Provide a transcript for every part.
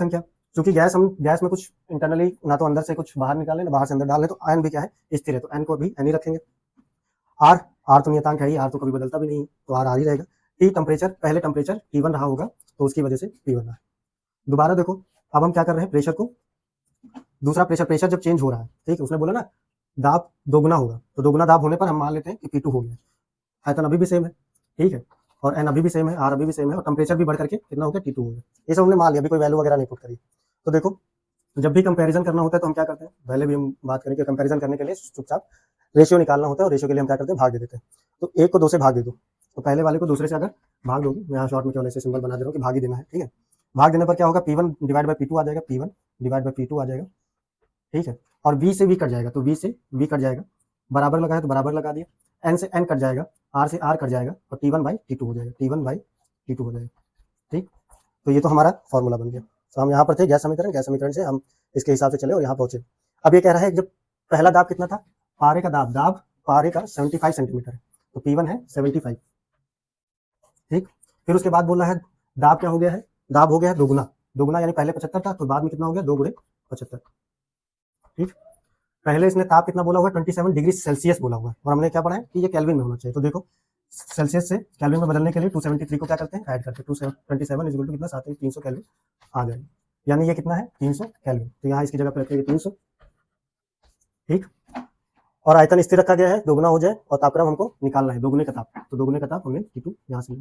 संख्या, क्योंकि गैस में कुछ इंटरनली ना तो अंदर से कुछ बाहर निकाले ना बाहर से अंदर डाले, तो आयन भी क्या है, स्थिर है, तो एन को भी एन ही रखेंगे। आर, आर तो नियतांक है ही, आर तो कभी बदलता भी नहीं, तो आर ही रहेगा। टी टेम्परेचर, पहले टेम्परेचर T1 रहा होगा, तो उसकी वजह से T1 रहा है। दोबारा देखो, अब हम क्या कर रहे हैं, प्रेशर को, दूसरा प्रेशर जब चेंज हो रहा है, ठीक है, उसने बोला ना दाब दोगुना होगा, तो दोगुना दाब होने पर हम मान लेते हैं कि P2 हो गया। आयतन अभी भी सेम है, ठीक है, और एन अभी भी सेम है, आर अभी भी सेम है, और टेम्परेचर भी बढ़ करके कितना हो गया, T2 हो गया। ये सब हमने मान लिया, अभी कोई वैल्यू वगैरह नहीं पुट करी। तो देखो, जब भी कंपैरिजन करना होता है तो हम क्या करते हैं, पहले भी हम बात करें कि कंपैरिजन करने के लिए चुपचाप रेशियो निकालना होता है, और रेशियो के लिए हम क्या करते हैं, भाग दे देते हैं। तो एक को दो से भाग दे दो, तो पहले वाले को दूसरे से अगर भाग दोगे, मैं यहाँ शॉर्ट में केवल ऐसे सिंबल बना दे रहा हूँ कि भाग ही देना है, ठीक है। भाग देने पर क्या होगा, P1 डिवाइड बाई P2 आ जाएगा, P1 डिवाइड बाई P2 आ जाएगा, ठीक है। और V से V कट जाएगा, तो V से V कट जाएगा, बराबर लगाया तो बराबर लगा दिया, N से N कट जाएगा, R से R कट जाएगा, और T1 बाई T2 हो जाएगा, T1 बाई T2 हो जाएगा, ठीक। तो ये तो हमारा फॉर्मूला बन गया। तो हम यहाँ पर थे गैस समीकरण से हम इसके हिसाब से चले और यहाँ पहुंचे। अब ये कह रहा है जब पहला दाब कितना था, पारे का दाब पारे का 75 सेंटीमीटर है, तो P1 है 75, ठीक। फिर उसके बाद बोल रहा है दाब क्या हो गया है, दाब हो गया है दोगुना, दोगुना यानी पहले 75 था, तो बाद में कितना हो गया, 2 गुणे 75, ठीक। पहले इसने ताप कितना बोला हुआ है, 27 डिग्री सेल्सियस बोला हुआ है, और हमने क्या पढ़ा है कि ये केल्विन में होना चाहिए। तो देखो, सेल्सियस से केल्विन में बदलने के लिए 273 को क्या करते हैं, ऐड करते हैं, 227 इज इक्वल टू कितना, 300 केल्विन आ जाएगा, यानी ये कितना है, 300 केल्विन। तो यहाँ इसकी जगह पर रखेंगे 300, ठीक। और आयतन स्थिर रखा गया है, दोगुना हो जाए, और तापक्रम हमको निकालना है, दोगुने का ताप, तो दोगुने का ताप हमने T2 यहाँ से।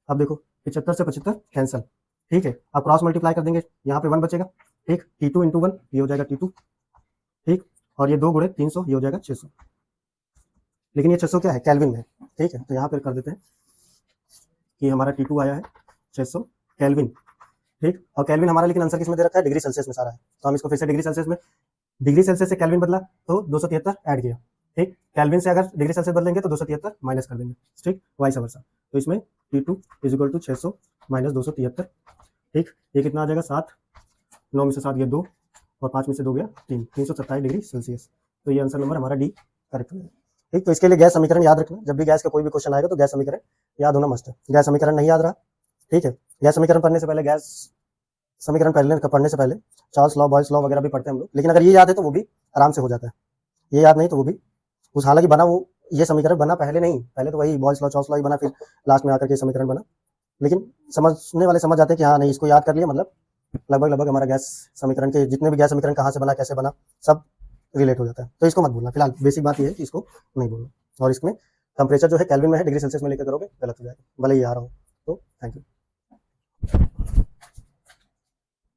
अब देखो 75 से 75 कैंसल, ठीक है। अब क्रॉस मल्टीप्लाई कर देंगे, यहाँ पे 1 बचेगा, ठीक, T2 इंटू 1 ये हो जाएगा T2, ठीक, और ये 2 गुणे 300 ये हो जाएगा 600, लेकिन ये 600 क्या है, केल्विन में, ठीक है। तो यहाँ पे कर देते हैं कि हमारा T2 आया है 600 केल्विन, ठीक। और केल्विन हमारा लेकिन आंसर किस में दे रखा है, डिग्री सेल्सियस में सारा है, तो हम इसको फिर से डिग्री सेल्सियस में, डिग्री सेल्सियस से केल्विन बदला तो 273 ऐड किया, ठीक। केल्विन से अगर डिग्री सेल्सियस बदलेंगे तो 273 माइनस कर देंगे, ठीक, वाइस वर्सा। तो इसमें T2 is equal to 600 minus 273, ठीक। ये कितना आ जाएगा, 7, 9 में से 7 गया 2, और 5 में से 2 गया 3, 327 डिग्री सेल्सियस। तो ये आंसर नंबर हमारा डी करेक्ट है, ठीक। तो इसके लिए गैस समीकरण याद रखना, जब भी गैस का कोई भी क्वेश्चन आएगा तो गैस समीकरण याद होना मस्ट है। गैस समीकरण नहीं याद रहा, ठीक है, गैस समीकरण पढ़ने से पहले, गैस समीकरण पढ़ने से पहले चार्ल्स लॉ, बॉयल्स लॉ वगैरह भी पढ़ते हैं हम लोग, लेकिन अगर ये याद है तो वो भी आराम से हो जाता है, ये याद नहीं तो वो भी उस, हालांकि बना वो, ये समीकरण बना पहले नहीं, पहले तो वही बॉयल्स लॉ, चार्ल्स लॉ ही बना, फिर लास्ट में आकर के समीकरण बना, लेकिन समझने वाले समझ जाते हैं कि हाँ नहीं, इसको याद कर लिया मतलब लगभग हमारा गैस समीकरण के जितने भी गैस समीकरण कहाँ से बना, कैसे बना, सब रिलेट हो जाता है। तो इसको मत भूलना, फिलहाल बेसिक बात ये है कि इसको नहीं भूलना। और इसमें टेम्परेचर जो है केल्विन में है, डिग्री सेल्सियस में लेकर करोगे गलत हो जाएगा, भले ही आ रहा हो। तो थैंक यू।